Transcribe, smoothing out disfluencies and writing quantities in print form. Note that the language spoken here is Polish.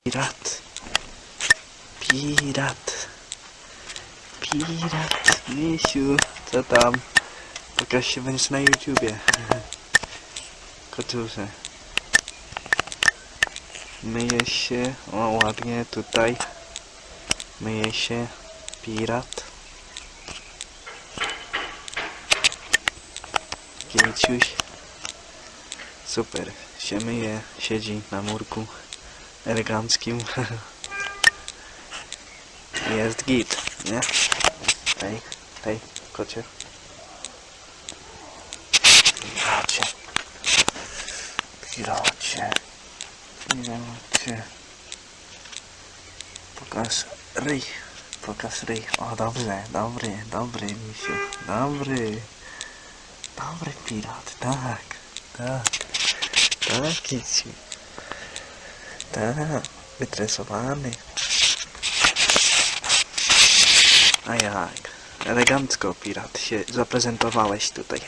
Pirat. Pirat. Pirat. Misiu, co tam? Pokaż się, będziesz na YouTubie. Koczusze. Myje się. O, ładnie tutaj. Myje się. Pirat. Gieciuś. Super. Się myje. Siedzi na murku. Eleganckim. Jest git, nie? Hej, kocie. Piracie. Pokaż ryj. O, dobry, misiu. Dobry pirat, tak, kiciu. Tak, wytresowany. A jak? Elegancko, pirat, się zaprezentowałeś tutaj.